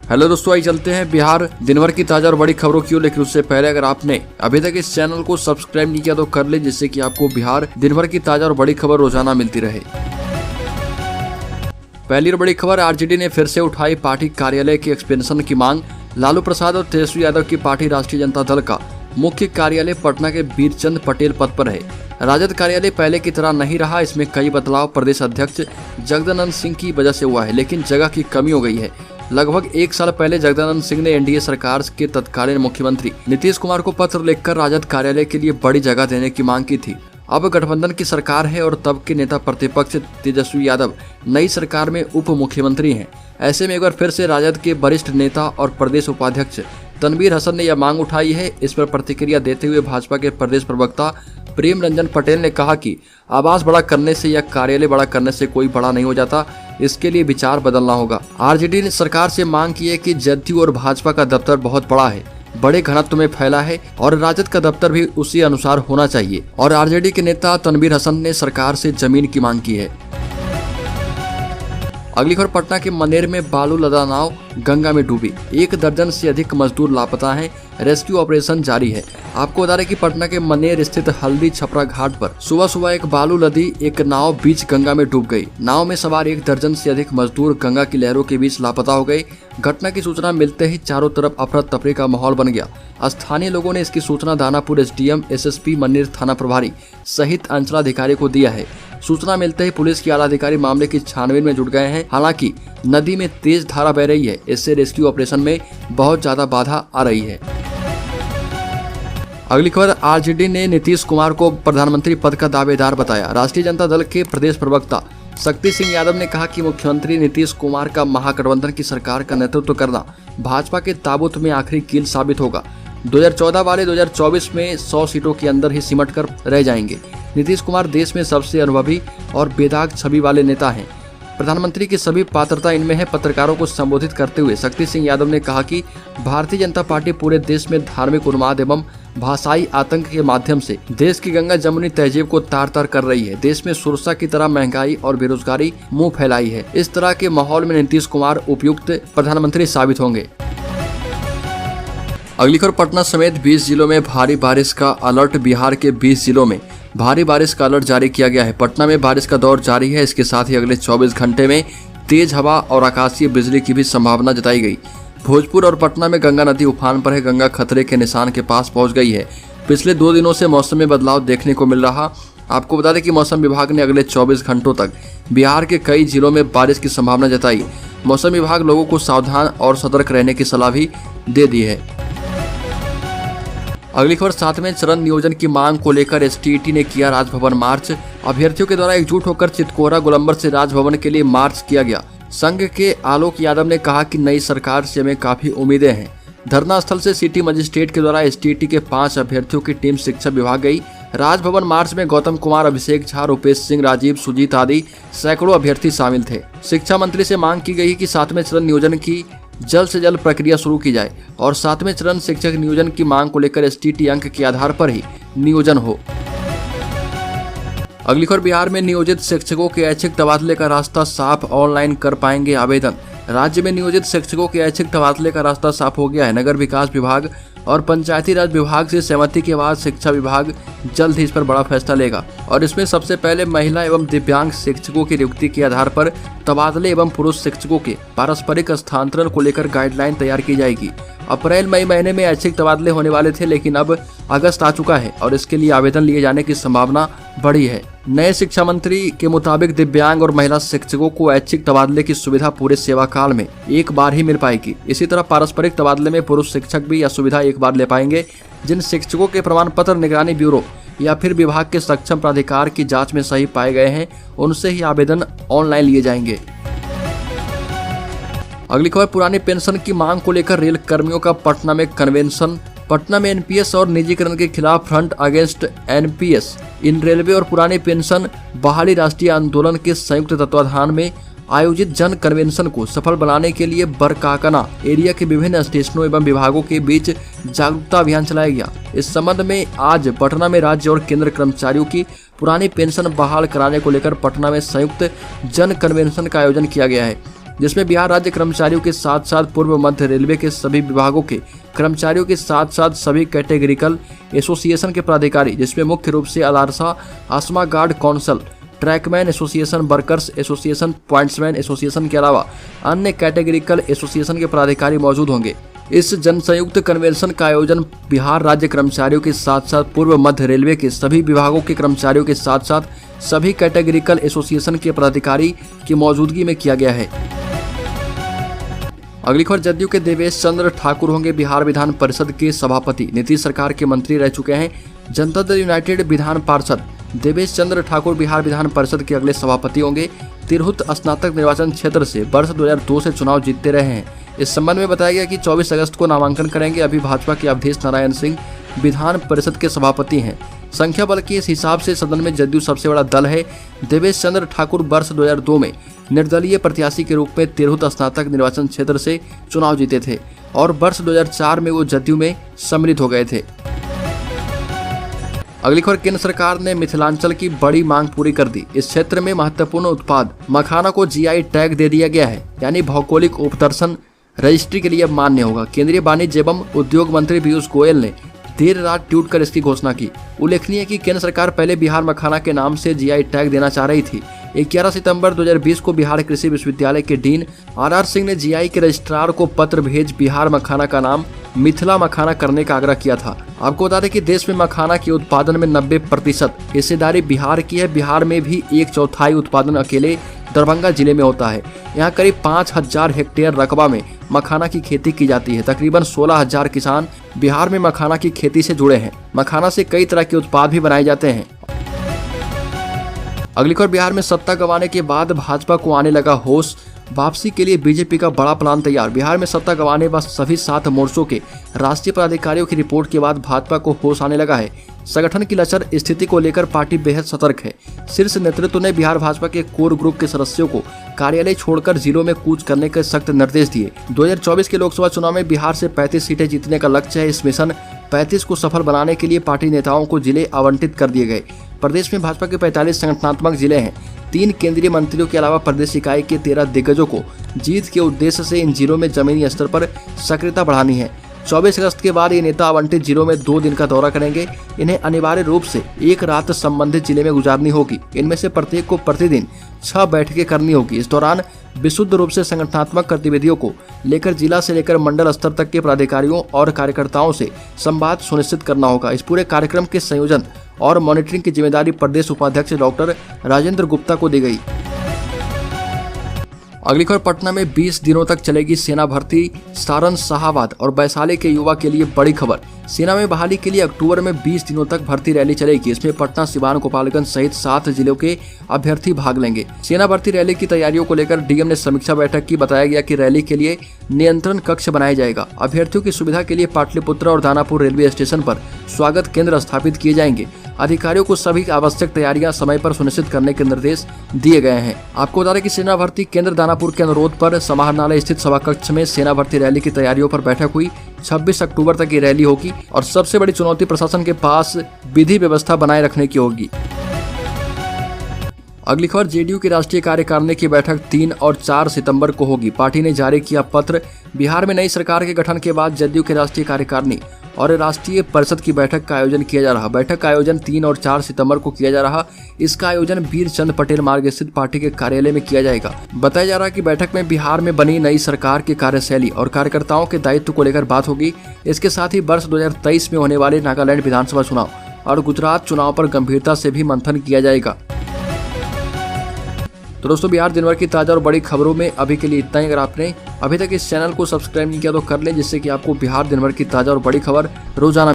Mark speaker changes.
Speaker 1: Hello दोस्तों, आइए चलते हैं बिहार दिन भर की ताजा और बड़ी खबरों की ओर। लेकिन उससे पहले अगर आपने अभी तक इस चैनल को सब्सक्राइब नहीं किया तो कर ले, जिससे कि आपको बिहार दिन भर की ताजा और बड़ी खबर रोजाना मिलती रहे। पहली और बड़ी खबर, आरजेडी ने फिर से उठाई पार्टी कार्यालय के एक्सपेंशन की मांग। लालू प्रसाद और तेजस्वी यादव की पार्टी राष्ट्रीय जनता दल का मुख्य कार्यालय पटना के बीरचंद पटेल पथ पर है। राजद कार्यालय पहले की तरह नहीं रहा। इसमें कई बदलाव प्रदेश अध्यक्ष जगदानंद सिंह की वजह से हुआ है, लेकिन जगह की कमी हो गई है। लगभग एक साल पहले जगदानंद सिंह ने एनडीए सरकार के तत्कालीन मुख्यमंत्री नीतीश कुमार को पत्र लिखकर राजद कार्यालय के लिए बड़ी जगह देने की मांग की थी। अब गठबंधन की सरकार है और तब के नेता प्रतिपक्ष तेजस्वी यादव नई सरकार में उप मुख्यमंत्री हैं। ऐसे में एक बार फिर से राजद के वरिष्ठ नेता और प्रदेश उपाध्यक्ष तनवीर हसन ने यह मांग उठाई है। इस पर प्रतिक्रिया देते हुए भाजपा के प्रदेश प्रवक्ता प्रेम रंजन पटेल ने कहा कि आवास बड़ा करने से या कार्यालय बड़ा करने से कोई बड़ा नहीं हो जाता, इसके लिए विचार बदलना होगा। आरजेडी ने सरकार से मांग की है कि जदयू और भाजपा का दफ्तर बहुत बड़ा है, बड़े घनत्व में फैला है और राजद का दफ्तर भी उसी अनुसार होना चाहिए। और आरजेडी के नेता तनवीर हसन ने सरकार से जमीन की मांग की है। अगली खबर, पटना के मनेर में बालू लदा नाव गंगा में डूबी, 1 दर्जन से अधिक मजदूर लापता हैं। रेस्क्यू ऑपरेशन जारी है। आपको बता दें कि पटना के मनेर स्थित हल्दी छपरा घाट पर सुबह एक बालू लदी एक नाव बीच गंगा में डूब गई। नाव में सवार 1 दर्जन से अधिक मजदूर गंगा की लहरों के बीच लापता हो गए। घटना की सूचना मिलते ही चारों तरफ अफरा तफरी का माहौल बन गया। स्थानीय लोगों ने इसकी सूचना दानापुर एसडीएम, एसएसपी, मनेर थाना प्रभारी सहित अंचलाधिकारी को दिया है। सूचना मिलते ही पुलिस के आला अधिकारी मामले की छानबीन में जुट गए हैं। हालांकि नदी में तेज धारा बह रही है, इससे रेस्क्यू ऑपरेशन में बहुत ज्यादा बाधा आ रही है। अगली खबर, आरजेडी ने नीतीश कुमार को प्रधानमंत्री पद का दावेदार बताया। राष्ट्रीय जनता दल के प्रदेश प्रवक्ता शक्ति सिंह यादव ने कहा कि मुख्यमंत्री नीतीश कुमार का महागठबंधन की सरकार का नेतृत्व करना भाजपा के ताबूत में आखिरी कील साबित होगा। 2014 वाले 2024 में 100 सीटों के अंदर ही सिमट कर रह जाएंगे। नीतीश कुमार देश में सबसे अनुभवी और बेदाग छवि वाले नेता हैं। प्रधानमंत्री की सभी पात्रता इनमें है। पत्रकारों को संबोधित करते हुए शक्ति सिंह यादव ने कहा कि भारतीय जनता पार्टी पूरे देश में धार्मिक उन्माद एवं भाषाई आतंक के माध्यम से देश की गंगा जमुनी तहजीब को तार तार कर रही है। देश में सुरसा की तरह महंगाई और बेरोजगारी मुंह फैलाई है। इस तरह के माहौल में नीतीश कुमार उपयुक्त प्रधानमंत्री साबित होंगे। अगली खबर, पटना समेत 20 जिलों में भारी बारिश का अलर्ट। बिहार के 20 जिलों में भारी बारिश का अलर्ट जारी किया गया है। पटना में बारिश का दौर जारी है। इसके साथ ही अगले 24 घंटे में तेज हवा और आकाशीय बिजली की भी संभावना जताई गई। भोजपुर और पटना में गंगा नदी उफान पर है। गंगा खतरे के निशान के पास पहुंच गई है। पिछले 2 दिनों से मौसम में बदलाव देखने को मिल रहा। आपको बता दें कि मौसम विभाग ने अगले 24 घंटों तक बिहार के कई जिलों में बारिश की संभावना जताई। मौसम विभाग लोगों को सावधान और सतर्क रहने की सलाह भी दे दी है। अगली खबर, 7वें चरण नियोजन की मांग को लेकर एसटीईटी ने किया राजभवन मार्च। अभ्यर्थियों के द्वारा एकजुट होकर चितकोहरा गोलंबर से राजभवन के लिए मार्च किया गया। संघ के आलोक यादव ने कहा कि नई सरकार से हमें काफी उम्मीदें हैं। धरना स्थल से सिटी मजिस्ट्रेट के द्वारा एसटीईटी के 5 अभ्यर्थियों की टीम शिक्षा विभाग गई। राजभवन मार्च में गौतम कुमार, अभिषेक झा, रूपेश सिंह, राजीव, सुजीत आदि सैकड़ों अभ्यर्थी शामिल थे। शिक्षा मंत्री से मांग की गई कि 7वें चरण नियोजन की जल्द से जल्द प्रक्रिया शुरू की जाए और 7वें चरण शिक्षक नियोजन की मांग को लेकर एसटीईटी अंक के आधार पर ही नियोजन हो। अगली खबर, बिहार में नियोजित शिक्षकों के ऐच्छिक तबादले का रास्ता साफ, ऑनलाइन कर पाएंगे आवेदन। राज्य में नियोजित शिक्षकों के ऐच्छिक तबादले का रास्ता साफ हो गया है। नगर विकास विभाग और पंचायती राज विभाग से सहमति के बाद शिक्षा विभाग जल्द ही इस पर बड़ा फैसला लेगा और इसमें सबसे पहले महिला एवं दिव्यांग शिक्षकों की नियुक्ति के आधार पर तबादले एवं पुरुष शिक्षकों के पारस्परिक स्थानांतरण को लेकर गाइडलाइन तैयार की जाएगी। अप्रैल मई महीने में ऐच्छिक तबादले होने वाले थे, लेकिन अब अगस्त आ चुका है और इसके लिए आवेदन लिए जाने की संभावना बढ़ी है। नए शिक्षा मंत्री के मुताबिक दिव्यांग और महिला शिक्षकों को ऐच्छिक तबादले की सुविधा पूरे सेवा काल में एक बार ही मिल पाएगी। इसी तरह पारस्परिक तबादले में पुरुष शिक्षक भी यह सुविधा एक बार ले पाएंगे। जिन शिक्षकों के प्रमाण पत्र निगरानी ब्यूरो या फिर विभाग के सक्षम प्राधिकार की जांच में सही पाए गए हैं, उनसे ही आवेदन ऑनलाइन लिए जाएंगे। अगली खबर, पुरानी पेंशन की मांग को लेकर रेल कर्मियों का पटना में कन्वेंशन। पटना में एनपीएस और निजीकरण के खिलाफ फ्रंट अगेंस्ट एनपीएस इन रेलवे और पुरानी पेंशन बहाली राष्ट्रीय आंदोलन के संयुक्त तत्वाधान में आयोजित जन कन्वेंशन को सफल बनाने के लिए बरकाकाना एरिया के विभिन्न स्टेशनों एवं विभागों के बीच जागरूकता अभियान चलाया गया। इस संबंध में आज पटना में राज्य और केंद्र कर्मचारियों की पुरानी पेंशन बहाल कराने को लेकर पटना में संयुक्त जन कन्वेंशन का आयोजन किया गया है। जिसमें बिहार राज्य कर्मचारियों के साथ साथ पूर्व मध्य रेलवे के सभी विभागों के कर्मचारियों के साथ साथ सभी कैटेगरिकल एसोसिएशन के पदाधिकारी, जिसमें मुख्य रूप से अलारसा, आसमा guard council, trackman association, workers association, pointsman association के अलावा अन्य कैटेगरिकल एसोसिएशन के पदाधिकारी मौजूद होंगे। इस जनसंयुक्त कन्वेंशन का आयोजन बिहार राज्य कर्मचारियों के साथ साथ पूर्व मध्य रेलवे के सभी विभागों के कर्मचारियों के साथ साथ सभी कैटेगरिकल एसोसिएशन के पदाधिकारी की मौजूदगी में किया गया है। अगली खबर, जदयू के देवेश चंद्र ठाकुर होंगे बिहार विधान परिषद के सभापति। नीतीश सरकार के मंत्री रह चुके हैं जनता दल यूनाइटेड विधान पार्षद देवेश चंद्र ठाकुर बिहार विधान परिषद के अगले सभापति होंगे। तिरहुत स्नातक निर्वाचन क्षेत्र से वर्ष 2002 से चुनाव जीतते रहे हैं। इस संबंध में बताया गया कि 24 अगस्त को नामांकन करेंगे। अभी भाजपा के अवधेश नारायण सिंह विधान परिषद के सभापति हैं। संख्या बल के इस हिसाब से सदन में जदयू सबसे बड़ा दल है। देवेश चंद्र ठाकुर वर्ष 2002 में निर्दलीय प्रत्याशी के रूप में तिरहुत स्नातक निर्वाचन क्षेत्र से चुनाव जीते थे और वर्ष 2004 में वो जदयू में सम्मिलित हो गए थे। अगली खबर, केंद्र सरकार ने मिथिलांचल की बड़ी मांग पूरी कर दी। इस क्षेत्र में महत्वपूर्ण उत्पाद मखाना को जीआई टैग दे दिया गया है, यानी भौगोलिक उपदर्शन रजिस्ट्री के लिए अब मान्य होगा। केंद्रीय वाणिज्य एवं उद्योग मंत्री पीयूष गोयल ने देर रात ट्वीट कर इसकी घोषणा की। उल्लेखनीय है कि केंद्र सरकार पहले बिहार मखाना के नाम से जीआई टैग देना चाह रही थी। 11 सितंबर 2020 को बिहार कृषि विश्वविद्यालय के डीन आर सिंह ने जीआई के रजिस्ट्रार को पत्र भेज बिहार मखाना का नाम मिथिला मखाना करने का आग्रह किया था। आपको बता दें कि देश में मखाना के उत्पादन में 90% हिस्सेदारी बिहार की है। बिहार में भी 1/4 उत्पादन अकेले दरभंगा जिले में होता है। यहाँ करीब 5000 हेक्टेयर रकबा में मखाना की खेती की जाती है। तकरीबन 16000 किसान बिहार में मखाना की खेती से जुड़े हैं। मखाना से कई तरह के उत्पाद भी बनाए जाते हैं। अगली खबर, बिहार में सत्ता गंवाने के बाद भाजपा को आने लगा होश। वापसी के लिए बीजेपी का बड़ा प्लान तैयार। बिहार में सत्ता गंवाने व सभी 7 मोर्चों के राष्ट्रीय पदाधिकारियों की रिपोर्ट के बाद भाजपा को होश आने लगा है। संगठन की लचर स्थिति को लेकर पार्टी बेहद सतर्क है। शीर्ष नेतृत्व ने बिहार भाजपा के कोर ग्रुप के सदस्यों को कार्यालय छोड़कर जिलों में कूच करने के सख्त निर्देश दिए। 2024 के लोकसभा चुनाव में बिहार से 35 सीटें जीतने का लक्ष्य है। इस मिशन 35 को सफल बनाने के लिए पार्टी नेताओं को जिले आवंटित कर दिए गए। प्रदेश में भाजपा के 45 संगठनात्मक जिले हैं। 3 केंद्रीय मंत्रियों के अलावा प्रदेश इकाई के 13 दिग्गजों को जीत के उद्देश्य से इन जिलों में जमीनी स्तर पर सक्रियता बढ़ानी है। 24 अगस्त के बाद ये नेता आवंटित जिलों में 2 दिन का दौरा करेंगे। इन्हें अनिवार्य रूप से एक रात संबंधित जिले में गुजारनी होगी। इनमें से प्रत्येक को प्रतिदिन 6 बैठकें करनी होगी। इस दौरान विशुद्ध रूप से संगठनात्मक गतिविधियों को लेकर जिला से लेकर मंडल स्तर तक के पदाधिकारियों और कार्यकर्ताओं से संवाद सुनिश्चित करना होगा। इस पूरे कार्यक्रम के संयोजन और मॉनिटरिंग की जिम्मेदारी प्रदेश उपाध्यक्ष डॉक्टर राजेंद्र गुप्ता को दी गई। अगली खबर, पटना में 20 दिनों तक चलेगी सेना भर्ती। सारण, शाहाबाद और वैशाली के युवा के लिए बड़ी खबर। सेना में बहाली के लिए अक्टूबर में 20 दिनों तक भर्ती रैली चलेगी। इसमें पटना, सिवान, गोपालगंज सहित 7 जिलों के अभ्यर्थी भाग लेंगे। सेना भर्ती रैली की तैयारियों को लेकर डीएम ने समीक्षा बैठक की। बताया गया कि रैली के लिए नियंत्रण कक्ष बनाया जाएगा। अभ्यर्थियों की सुविधा के लिए पाटलिपुत्र और दानापुर रेलवे स्टेशन पर स्वागत केंद्र स्थापित किए जाएंगे। अधिकारियों को सभी आवश्यक तैयारियां समय पर सुनिश्चित करने के निर्देश दिए गए हैं। आपको बता दें कि सेना भर्ती केंद्र दानापुर के अनुरोध पर समाहरणालय स्थित सभा कक्ष में सेना भर्ती रैली की तैयारियों पर बैठक हुई। 26 अक्टूबर तक ये रैली होगी और सबसे बड़ी चुनौती प्रशासन के पास विधि व्यवस्था बनाए रखने की होगी। अगली खबर, जेडीयू की राष्ट्रीय कार्यकारिणी की बैठक 3 और 4 सितंबर को होगी। पार्टी ने जारी किया पत्र। बिहार में नई सरकार के गठन के बाद जदयू की राष्ट्रीय कार्यकारिणी और राष्ट्रीय परिषद की बैठक का आयोजन किया जा रहा। बैठक का आयोजन 3 और 4 सितंबर को किया जा रहा। इसका आयोजन वीर चंद पटेल मार्ग स्थित पार्टी के कार्यालय में किया जाएगा। बताया जा रहा है कि बैठक में बिहार में बनी नई सरकार की कार्यशैली और कार्यकर्ताओं के दायित्व को लेकर बात होगी। इसके साथ ही वर्ष 2023 में होने वाले नागालैंड विधानसभा चुनाव और गुजरात चुनाव पर गंभीरता से भी मंथन किया जाएगा। तो दोस्तों, बिहार दिन भर की ताज़ा और बड़ी खबरों में अभी के लिए इतना ही। अगर आपने अभी तक इस चैनल को सब्सक्राइब नहीं किया तो कर लें, जिससे कि आपको बिहार दिन भर की ताज़ा और बड़ी खबर रोजाना